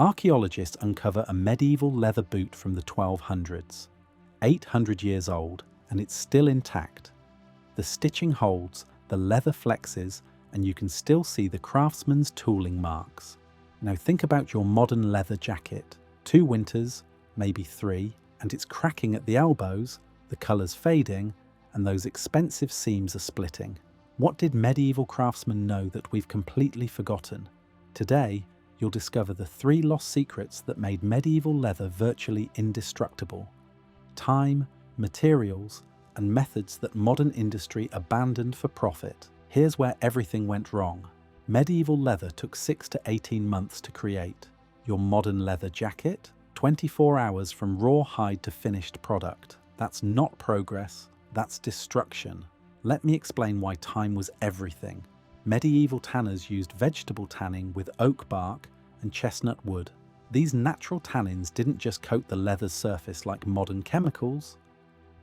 Archaeologists uncover a medieval leather boot from the 1200s, 800 years old, and it's still intact. The stitching holds, the leather flexes, and you can still see the craftsman's tooling marks. Now think about your modern leather jacket. 2 winters, maybe 3, and it's cracking at the elbows, the colour's fading, and those expensive seams are splitting. What did medieval craftsmen know that we've completely forgotten? Today, you'll discover the 3 lost secrets that made medieval leather virtually indestructible. Time, materials, and methods that modern industry abandoned for profit. Here's where everything went wrong. Medieval leather took 6 to 18 months to create. Your modern leather jacket? 24 hours from raw hide to finished product. That's not progress, that's destruction. Let me explain why time was everything. Medieval tanners used vegetable tanning with oak bark and chestnut wood. These natural tannins didn't just coat the leather's surface like modern chemicals.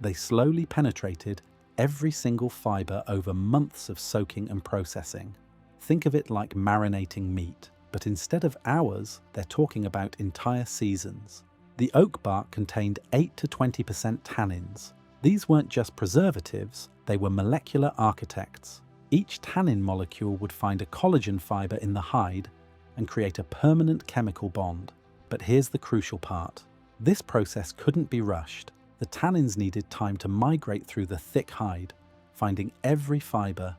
They slowly penetrated every single fibre over months of soaking and processing. Think of it like marinating meat, but instead of hours, they're talking about entire seasons. The oak bark contained 8 to 20% tannins. These weren't just preservatives, they were molecular architects. Each tannin molecule would find a collagen fibre in the hide and create a permanent chemical bond. But here's the crucial part. This process couldn't be rushed. The tannins needed time to migrate through the thick hide, finding every fibre,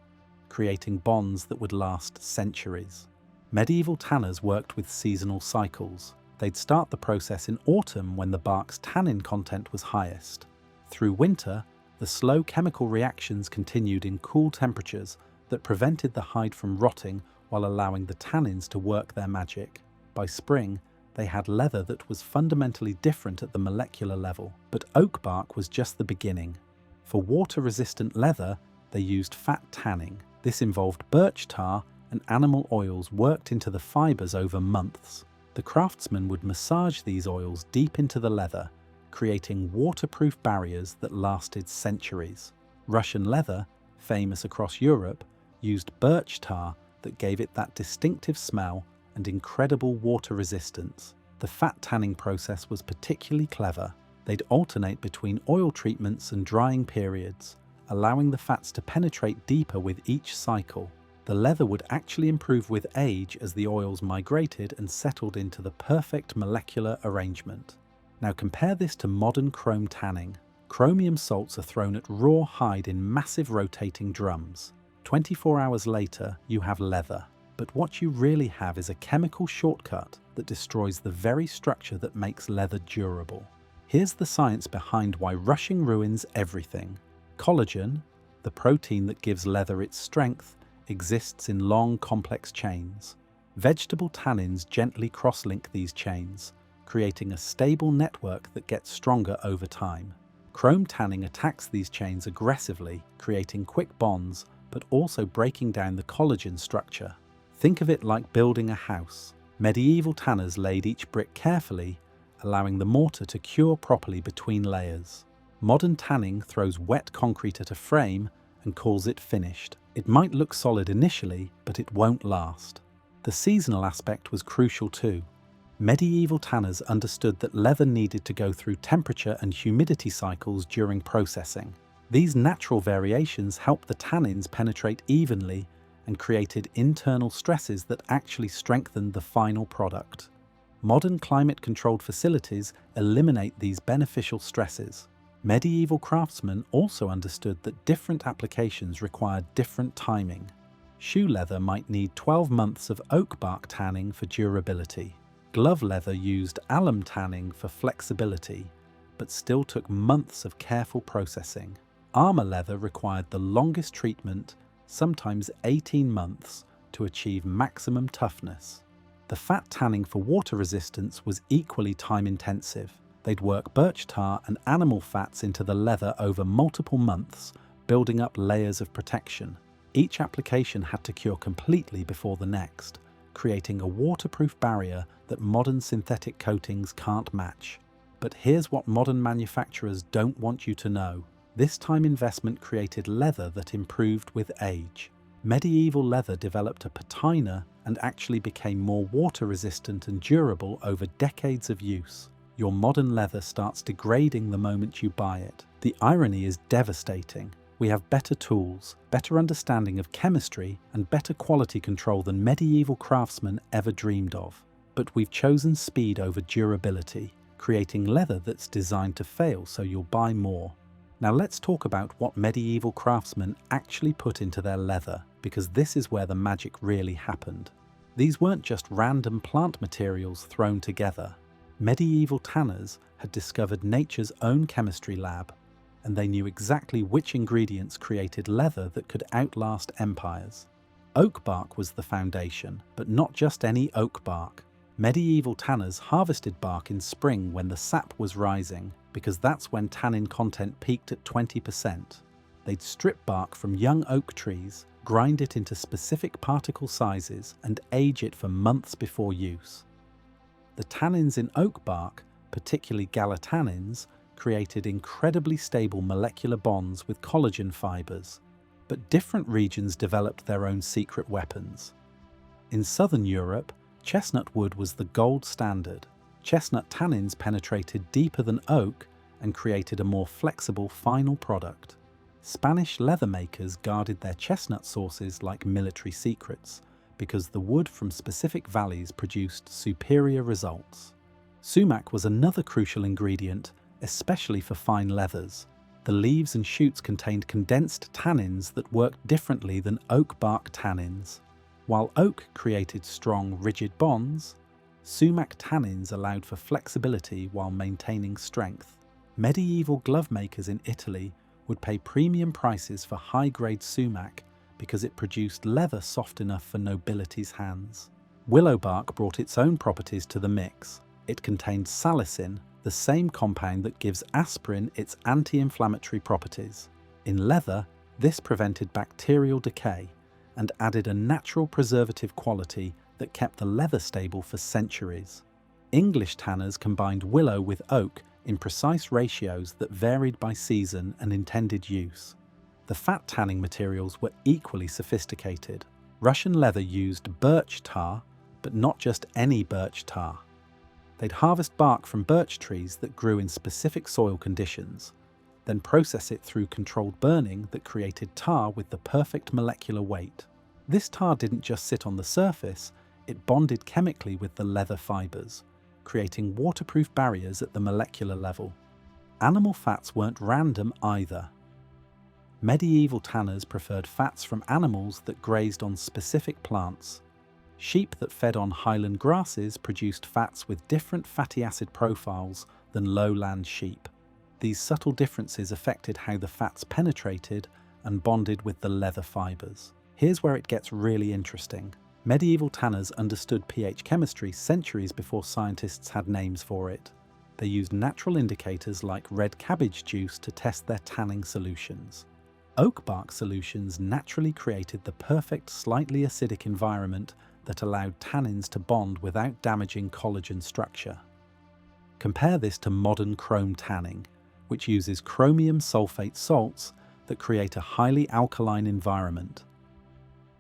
creating bonds that would last centuries. Medieval tanners worked with seasonal cycles. They'd start the process in autumn when the bark's tannin content was highest. Through winter, the slow chemical reactions continued in cool temperatures that prevented the hide from rotting while allowing the tannins to work their magic. By spring, they had leather that was fundamentally different at the molecular level, but oak bark was just the beginning. For water-resistant leather, they used fat tanning. This involved birch tar and animal oils worked into the fibres over months. The craftsman would massage these oils deep into the leather, creating waterproof barriers that lasted centuries. Russian leather, famous across Europe, used birch tar that gave it that distinctive smell and incredible water resistance. The fat tanning process was particularly clever. They'd alternate between oil treatments and drying periods, allowing the fats to penetrate deeper with each cycle. The leather would actually improve with age as the oils migrated and settled into the perfect molecular arrangement. Now compare this to modern chrome tanning. Chromium salts are thrown at raw hide in massive rotating drums. 24 hours later, you have leather. But what you really have is a chemical shortcut that destroys the very structure that makes leather durable. Here's the science behind why rushing ruins everything. Collagen, the protein that gives leather its strength, exists in long, complex chains. Vegetable tannins gently cross-link these chains, creating a stable network that gets stronger over time. Chrome tanning attacks these chains aggressively, creating quick bonds, but also breaking down the collagen structure. Think of it like building a house. Medieval tanners laid each brick carefully, allowing the mortar to cure properly between layers. Modern tanning throws wet concrete at a frame and calls it finished. It might look solid initially, but it won't last. The seasonal aspect was crucial too. Medieval tanners understood that leather needed to go through temperature and humidity cycles during processing. These natural variations helped the tannins penetrate evenly and created internal stresses that actually strengthened the final product. Modern climate-controlled facilities eliminate these beneficial stresses. Medieval craftsmen also understood that different applications required different timing. Shoe leather might need 12 months of oak bark tanning for durability. Glove leather used alum tanning for flexibility, but still took months of careful processing. Armor leather required the longest treatment, sometimes 18 months, to achieve maximum toughness. The fat tanning for water resistance was equally time-intensive. They'd work birch tar and animal fats into the leather over multiple months, building up layers of protection. Each application had to cure completely before the next, creating a waterproof barrier that modern synthetic coatings can't match. But here's what modern manufacturers don't want you to know. This time investment created leather that improved with age. Medieval leather developed a patina and actually became more water-resistant and durable over decades of use. Your modern leather starts degrading the moment you buy it. The irony is devastating. We have better tools, better understanding of chemistry, and better quality control than medieval craftsmen ever dreamed of. But we've chosen speed over durability, creating leather that's designed to fail so you'll buy more. Now let's talk about what medieval craftsmen actually put into their leather, because this is where the magic really happened. These weren't just random plant materials thrown together. Medieval tanners had discovered nature's own chemistry lab, and they knew exactly which ingredients created leather that could outlast empires. Oak bark was the foundation, but not just any oak bark. Medieval tanners harvested bark in spring when the sap was rising, because that's when tannin content peaked at 20%. They'd strip bark from young oak trees, grind it into specific particle sizes, and age it for months before use. The tannins in oak bark, particularly gallatannins, created incredibly stable molecular bonds with collagen fibers, but different regions developed their own secret weapons. In southern Europe, chestnut wood was the gold standard. Chestnut tannins penetrated deeper than oak and created a more flexible final product. Spanish leather makers guarded their chestnut sources like military secrets, because the wood from specific valleys produced superior results. Sumac was another crucial ingredient, especially for fine leathers. The leaves and shoots contained condensed tannins that worked differently than oak bark tannins. While oak created strong, rigid bonds, sumac tannins allowed for flexibility while maintaining strength. Medieval glove makers in Italy would pay premium prices for high-grade sumac because it produced leather soft enough for nobility's hands. Willow bark brought its own properties to the mix. It contained salicin, the same compound that gives aspirin its anti-inflammatory properties. In leather, this prevented bacterial decay and added a natural preservative quality that kept the leather stable for centuries. English tanners combined willow with oak in precise ratios that varied by season and intended use. The fat tanning materials were equally sophisticated. Russian leather used birch tar, but not just any birch tar. They'd harvest bark from birch trees that grew in specific soil conditions, then process it through controlled burning that created tar with the perfect molecular weight. This tar didn't just sit on the surface, it bonded chemically with the leather fibers, creating waterproof barriers at the molecular level. Animal fats weren't random either. Medieval tanners preferred fats from animals that grazed on specific plants. Sheep that fed on highland grasses produced fats with different fatty acid profiles than lowland sheep. These subtle differences affected how the fats penetrated and bonded with the leather fibers. Here's where it gets really interesting. Medieval tanners understood pH chemistry centuries before scientists had names for it. They used natural indicators like red cabbage juice to test their tanning solutions. Oak bark solutions naturally created the perfect slightly acidic environment that allowed tannins to bond without damaging collagen structure. Compare this to modern chrome tanning, which uses chromium sulfate salts that create a highly alkaline environment.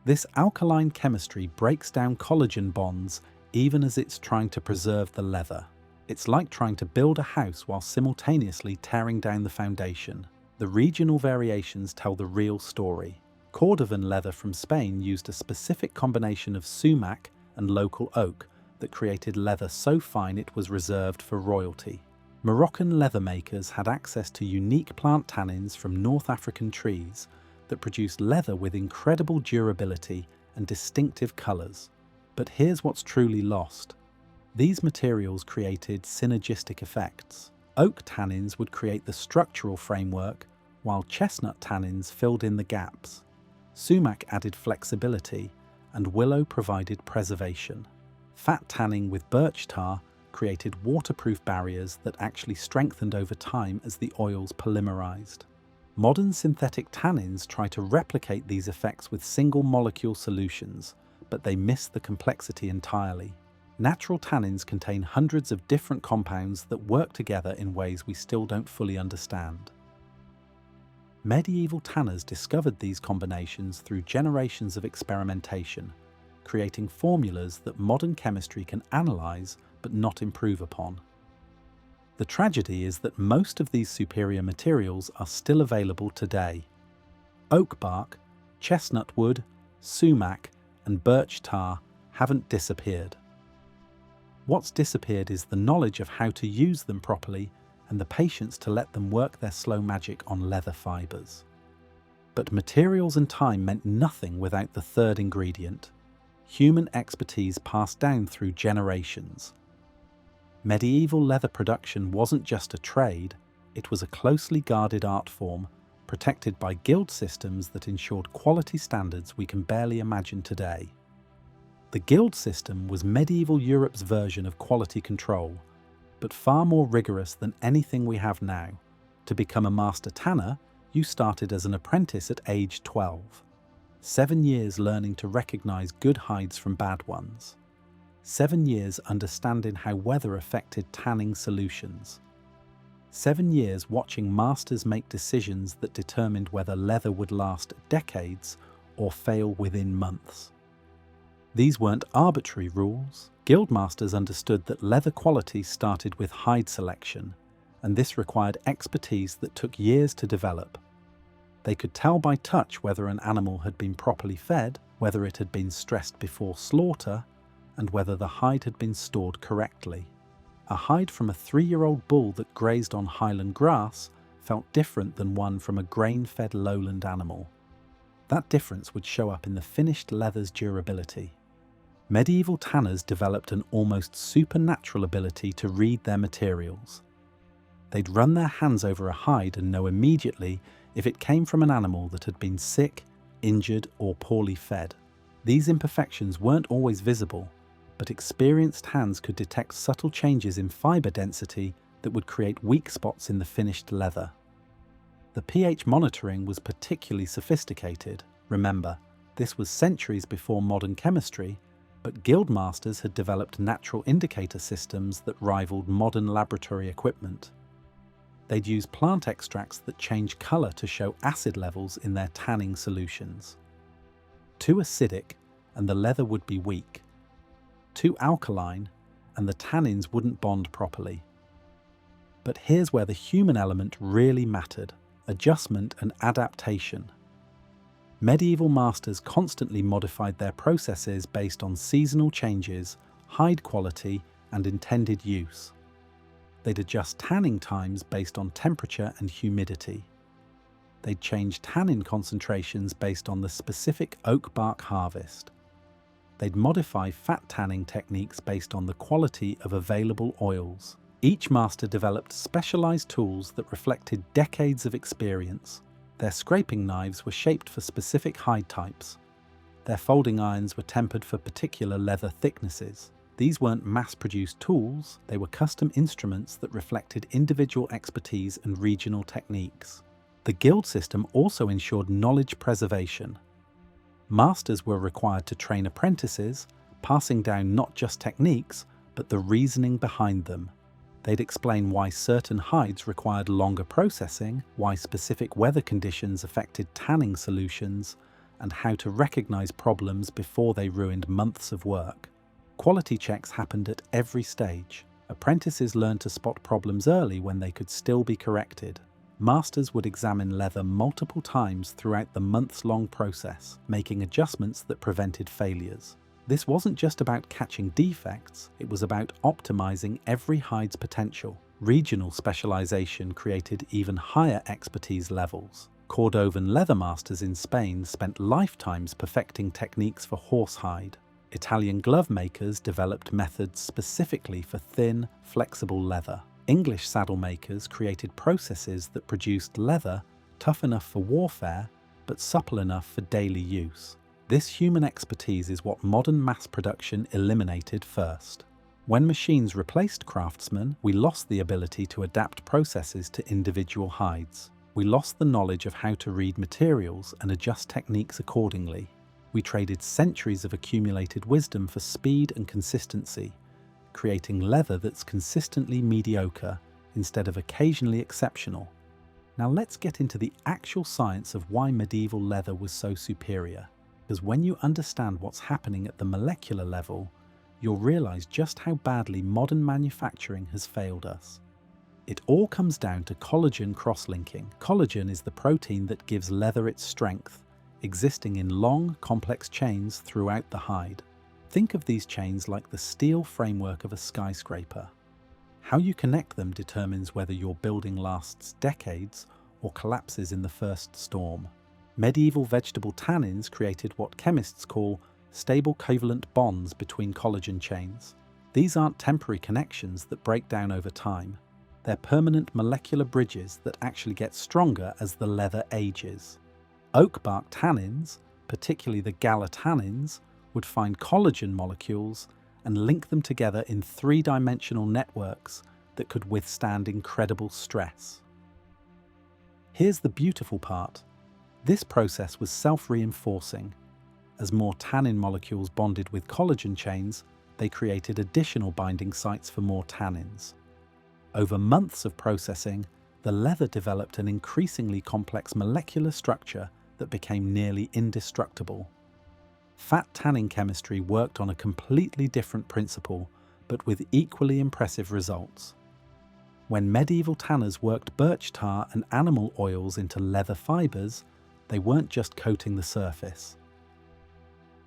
This alkaline chemistry breaks down collagen bonds even as it's trying to preserve the leather. It's like trying to build a house while simultaneously tearing down the foundation. The regional variations tell the real story. Cordovan leather from Spain used a specific combination of sumac and local oak that created leather so fine it was reserved for royalty. Moroccan leather makers had access to unique plant tannins from North African trees that produced leather with incredible durability and distinctive colours. But here's what's truly lost. These materials created synergistic effects. Oak tannins would create the structural framework, while chestnut tannins filled in the gaps. Sumac added flexibility, and willow provided preservation. Fat tanning with birch tar created waterproof barriers that actually strengthened over time as the oils polymerized. Modern synthetic tannins try to replicate these effects with single molecule solutions, but they miss the complexity entirely. Natural tannins contain hundreds of different compounds that work together in ways we still don't fully understand. Medieval tanners discovered these combinations through generations of experimentation, creating formulas that modern chemistry can analyze but not improve upon. The tragedy is that most of these superior materials are still available today. Oak bark, chestnut wood, sumac, and birch tar haven't disappeared. What's disappeared is the knowledge of how to use them properly and the patience to let them work their slow magic on leather fibers. But materials and time meant nothing without the third ingredient: human expertise passed down through generations. Medieval leather production wasn't just a trade, it was a closely guarded art form, protected by guild systems that ensured quality standards we can barely imagine today. The guild system was medieval Europe's version of quality control, but far more rigorous than anything we have now. To become a master tanner, you started as an apprentice at age 12. 7 years learning to recognize good hides from bad ones. 7 years understanding how weather affected tanning solutions. 7 years watching masters make decisions that determined whether leather would last decades or fail within months. These weren't arbitrary rules. Guildmasters understood that leather quality started with hide selection, and this required expertise that took years to develop. They could tell by touch whether an animal had been properly fed, whether it had been stressed before slaughter, and whether the hide had been stored correctly. A hide from a 3-year-old bull that grazed on highland grass felt different than one from a grain-fed lowland animal. That difference would show up in the finished leather's durability. Medieval tanners developed an almost supernatural ability to read their materials. They'd run their hands over a hide and know immediately if it came from an animal that had been sick, injured, or poorly fed. These imperfections weren't always visible, but experienced hands could detect subtle changes in fiber density that would create weak spots in the finished leather. The pH monitoring was particularly sophisticated. Remember, this was centuries before modern chemistry, but guildmasters had developed natural indicator systems that rivaled modern laboratory equipment. They'd use plant extracts that change colour to show acid levels in their tanning solutions. Too acidic, and the leather would be weak. Too alkaline, and the tannins wouldn't bond properly. But here's where the human element really mattered: adjustment and adaptation. Medieval masters constantly modified their processes based on seasonal changes, hide quality, and intended use. They'd adjust tanning times based on temperature and humidity. They'd change tannin concentrations based on the specific oak bark harvest. They'd modify fat tanning techniques based on the quality of available oils. Each master developed specialized tools that reflected decades of experience. Their scraping knives were shaped for specific hide types. Their folding irons were tempered for particular leather thicknesses. These weren't mass-produced tools, they were custom instruments that reflected individual expertise and regional techniques. The guild system also ensured knowledge preservation. Masters were required to train apprentices, passing down not just techniques, but the reasoning behind them. They'd explain why certain hides required longer processing, why specific weather conditions affected tanning solutions, and how to recognize problems before they ruined months of work. Quality checks happened at every stage. Apprentices learned to spot problems early when they could still be corrected. Masters would examine leather multiple times throughout the months-long process, making adjustments that prevented failures. This wasn't just about catching defects, it was about optimizing every hide's potential. Regional specialization created even higher expertise levels. Cordovan leather masters in Spain spent lifetimes perfecting techniques for horsehide. Italian glove makers developed methods specifically for thin, flexible leather. English saddle makers created processes that produced leather tough enough for warfare, but supple enough for daily use. This human expertise is what modern mass production eliminated first. When machines replaced craftsmen, we lost the ability to adapt processes to individual hides. We lost the knowledge of how to read materials and adjust techniques accordingly. We traded centuries of accumulated wisdom for speed and consistency, creating leather that's consistently mediocre instead of occasionally exceptional. Now let's get into the actual science of why medieval leather was so superior, because when you understand what's happening at the molecular level, you'll realize just how badly modern manufacturing has failed us. It all comes down to collagen cross-linking. Collagen is the protein that gives leather its strength, existing in long, complex chains throughout the hide. Think of these chains like the steel framework of a skyscraper. How you connect them determines whether your building lasts decades or collapses in the first storm. Medieval vegetable tannins created what chemists call stable covalent bonds between collagen chains. These aren't temporary connections that break down over time. They're permanent molecular bridges that actually get stronger as the leather ages. Oak bark tannins, particularly the gallotannins, would find collagen molecules and link them together in three-dimensional networks that could withstand incredible stress. Here's the beautiful part. This process was self-reinforcing. As more tannin molecules bonded with collagen chains, they created additional binding sites for more tannins. Over months of processing, the leather developed an increasingly complex molecular structure that became nearly indestructible. Fat tanning chemistry worked on a completely different principle, but with equally impressive results. When medieval tanners worked birch tar and animal oils into leather fibers, they weren't just coating the surface.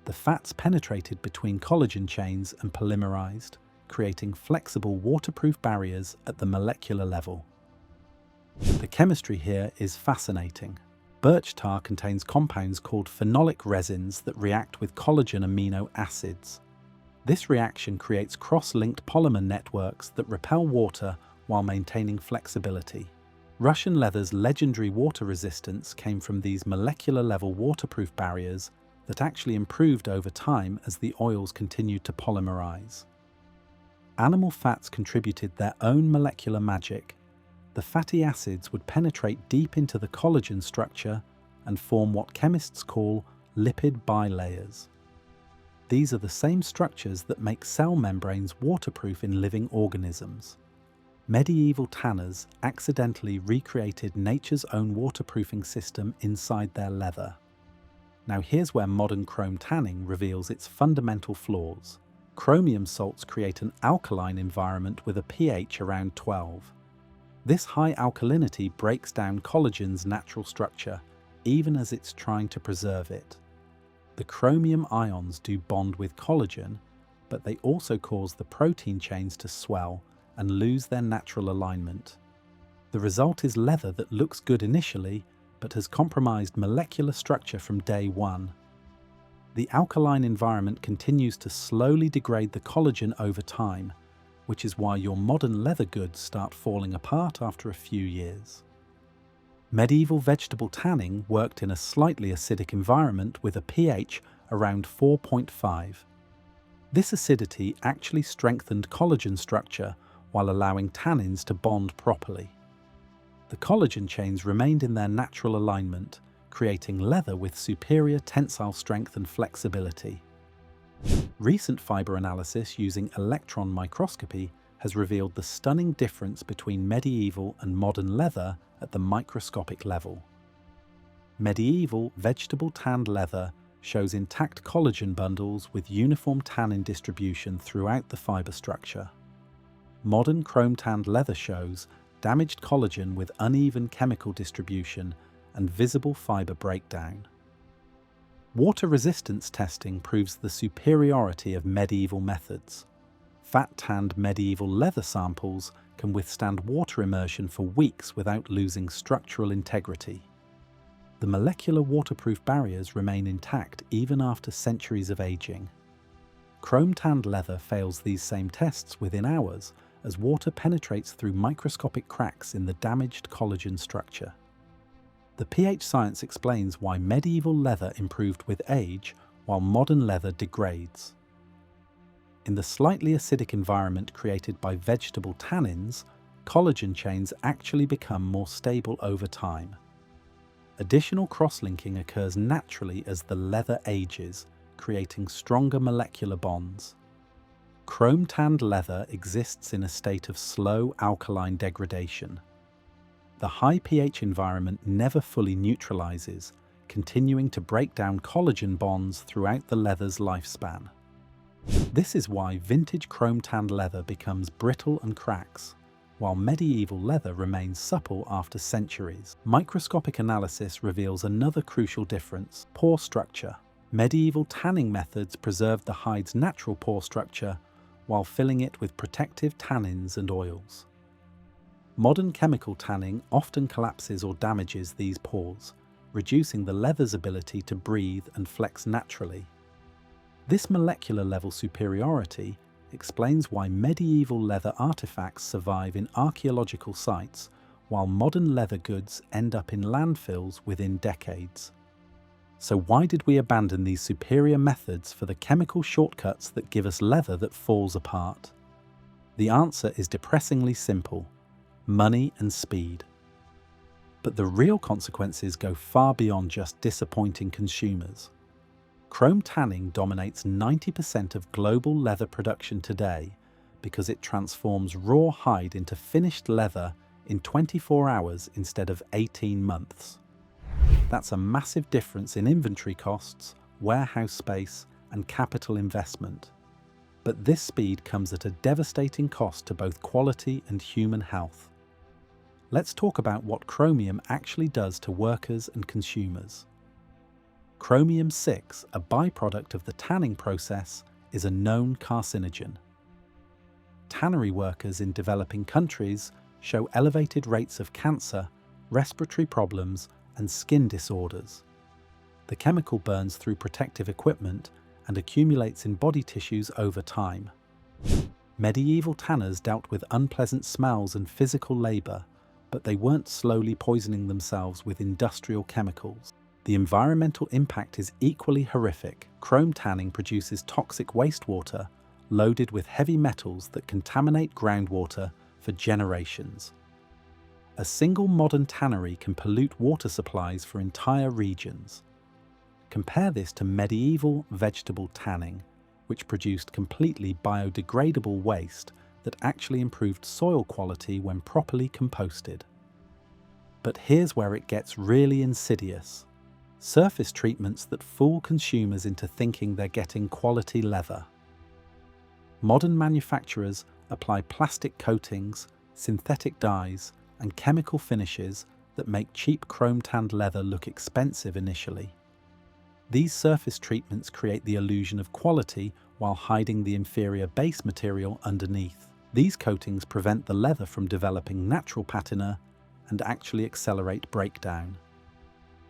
The fats penetrated between collagen chains and polymerized, creating flexible waterproof barriers at the molecular level. The chemistry here is fascinating. Birch tar contains compounds called phenolic resins that react with collagen amino acids. This reaction creates cross-linked polymer networks that repel water while maintaining flexibility. Russian leather's legendary water resistance came from these molecular-level waterproof barriers that actually improved over time as the oils continued to polymerize. Animal fats contributed their own molecular magic. The fatty acids would penetrate deep into the collagen structure and form what chemists call lipid bilayers. These are the same structures that make cell membranes waterproof in living organisms. Medieval tanners accidentally recreated nature's own waterproofing system inside their leather. Now here's where modern chrome tanning reveals its fundamental flaws. Chromium salts create an alkaline environment with a pH around 12. This high alkalinity breaks down collagen's natural structure, even as it's trying to preserve it. The chromium ions do bond with collagen, but they also cause the protein chains to swell and lose their natural alignment. The result is leather that looks good initially, but has compromised molecular structure from day one. The alkaline environment continues to slowly degrade the collagen over time, which is why your modern leather goods start falling apart after a few years. Medieval vegetable tanning worked in a slightly acidic environment with a pH around 4.5. This acidity actually strengthened collagen structure while allowing tannins to bond properly. The collagen chains remained in their natural alignment, creating leather with superior tensile strength and flexibility. Recent fiber analysis using electron microscopy has revealed the stunning difference between medieval and modern leather at the microscopic level. Medieval vegetable tanned leather shows intact collagen bundles with uniform tannin distribution throughout the fiber structure. Modern chrome tanned leather shows damaged collagen with uneven chemical distribution and visible fiber breakdown. Water resistance testing proves the superiority of medieval methods. Fat-tanned medieval leather samples can withstand water immersion for weeks without losing structural integrity. The molecular waterproof barriers remain intact even after centuries of aging. Chrome-tanned leather fails these same tests within hours as water penetrates through microscopic cracks in the damaged collagen structure. The pH science explains why medieval leather improved with age while modern leather degrades. In the slightly acidic environment created by vegetable tannins, collagen chains actually become more stable over time. Additional cross-linking occurs naturally as the leather ages, creating stronger molecular bonds. Chrome-tanned leather exists in a state of slow alkaline degradation. The high pH environment never fully neutralizes, continuing to break down collagen bonds throughout the leather's lifespan. This is why vintage chrome-tanned leather becomes brittle and cracks, while medieval leather remains supple after centuries. Microscopic analysis reveals another crucial difference: pore structure. Medieval tanning methods preserved the hide's natural pore structure while filling it with protective tannins and oils. Modern chemical tanning often collapses or damages these pores, reducing the leather's ability to breathe and flex naturally. This molecular level superiority explains why medieval leather artifacts survive in archaeological sites, while modern leather goods end up in landfills within decades. So why did we abandon these superior methods for the chemical shortcuts that give us leather that falls apart? The answer is depressingly simple: money and speed. But the real consequences go far beyond just disappointing consumers. Chrome tanning dominates 90% of global leather production today because it transforms raw hide into finished leather in 24 hours instead of 18 months. That's a massive difference in inventory costs, warehouse space, and capital investment. But this speed comes at a devastating cost to both quality and human health. Let's talk about what chromium actually does to workers and consumers. Chromium-6, a byproduct of the tanning process, is a known carcinogen. Tannery workers in developing countries show elevated rates of cancer, respiratory problems, and skin disorders. The chemical burns through protective equipment and accumulates in body tissues over time. Medieval tanners dealt with unpleasant smells and physical labor, but they weren't slowly poisoning themselves with industrial chemicals. The environmental impact is equally horrific. Chrome tanning produces toxic wastewater loaded with heavy metals that contaminate groundwater for generations. A single modern tannery can pollute water supplies for entire regions. Compare this to medieval vegetable tanning, which produced completely biodegradable waste that actually improved soil quality when properly composted. But here's where it gets really insidious: surface treatments that fool consumers into thinking they're getting quality leather. Modern manufacturers apply plastic coatings, synthetic dyes, and chemical finishes that make cheap chrome-tanned leather look expensive initially. These surface treatments create the illusion of quality while hiding the inferior base material underneath. These coatings prevent the leather from developing natural patina and actually accelerate breakdown.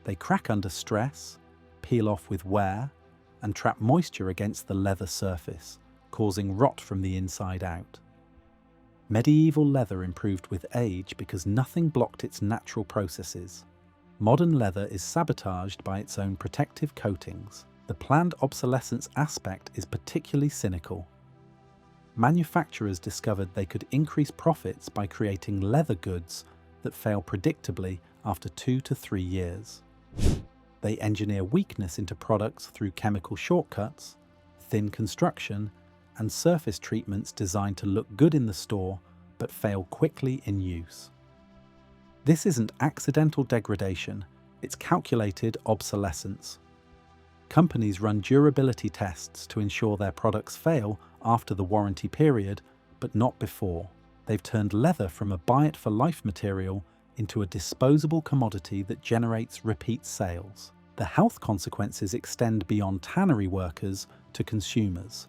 They crack under stress, peel off with wear, and trap moisture against the leather surface, causing rot from the inside out. Medieval leather improved with age because nothing blocked its natural processes. Modern leather is sabotaged by its own protective coatings. The planned obsolescence aspect is particularly cynical. Manufacturers discovered they could increase profits by creating leather goods that fail predictably after 2 to 3 years. They engineer weakness into products through chemical shortcuts, thin construction, and surface treatments designed to look good in the store but fail quickly in use. This isn't accidental degradation, it's calculated obsolescence. Companies run durability tests to ensure their products fail after the warranty period, but not before. They've turned leather from a buy-it-for-life material into a disposable commodity that generates repeat sales. The health consequences extend beyond tannery workers to consumers.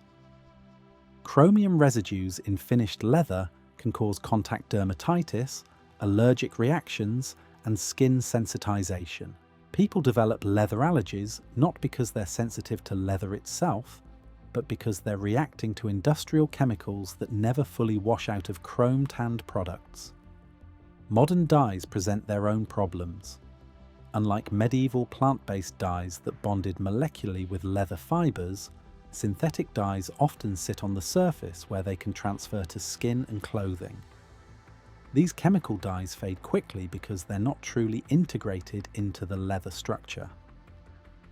Chromium residues in finished leather can cause contact dermatitis, allergic reactions, and skin sensitization. People develop leather allergies not because they're sensitive to leather itself, but because they're reacting to industrial chemicals that never fully wash out of chrome-tanned products. Modern dyes present their own problems. Unlike medieval plant-based dyes that bonded molecularly with leather fibers, synthetic dyes often sit on the surface where they can transfer to skin and clothing. These chemical dyes fade quickly because they're not truly integrated into the leather structure.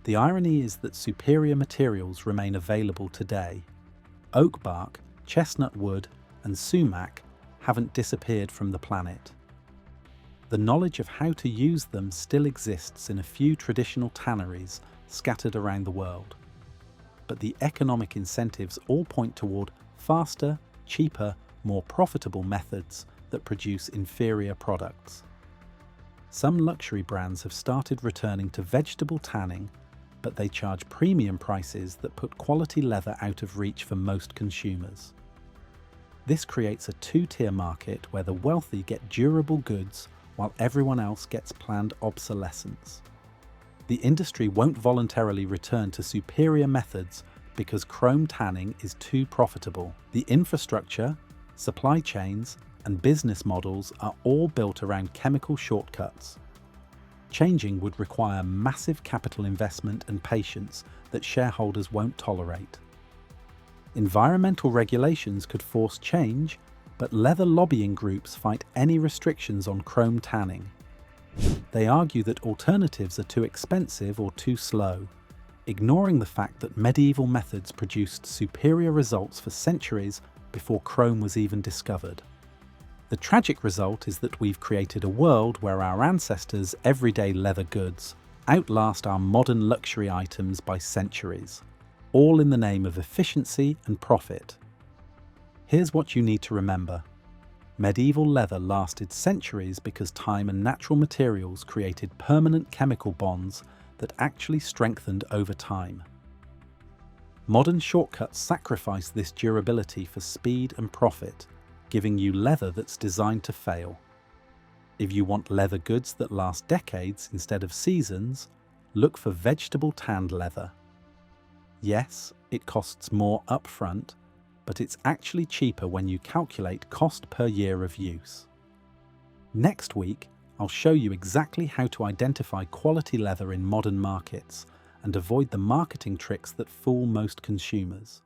The irony is that superior materials remain available today. Oak bark, chestnut wood, and sumac haven't disappeared from the planet. The knowledge of how to use them still exists in a few traditional tanneries scattered around the world. But the economic incentives all point toward faster, cheaper, more profitable methods that produce inferior products. Some luxury brands have started returning to vegetable tanning, but they charge premium prices that put quality leather out of reach for most consumers. This creates a two-tier market where the wealthy get durable goods while everyone else gets planned obsolescence. The industry won't voluntarily return to superior methods because chrome tanning is too profitable. The infrastructure, supply chains, and business models are all built around chemical shortcuts. Changing would require massive capital investment and patience that shareholders won't tolerate. Environmental regulations could force change, but leather lobbying groups fight any restrictions on chrome tanning. They argue that alternatives are too expensive or too slow, ignoring the fact that medieval methods produced superior results for centuries before chrome was even discovered. The tragic result is that we've created a world where our ancestors' everyday leather goods outlast our modern luxury items by centuries, all in the name of efficiency and profit. Here's what you need to remember. Medieval leather lasted centuries because time and natural materials created permanent chemical bonds that actually strengthened over time. Modern shortcuts sacrifice this durability for speed and profit, giving you leather that's designed to fail. If you want leather goods that last decades instead of seasons, look for vegetable tanned leather. Yes, it costs more upfront, but it's actually cheaper when you calculate cost per year of use. Next week, I'll show you exactly how to identify quality leather in modern markets and avoid the marketing tricks that fool most consumers.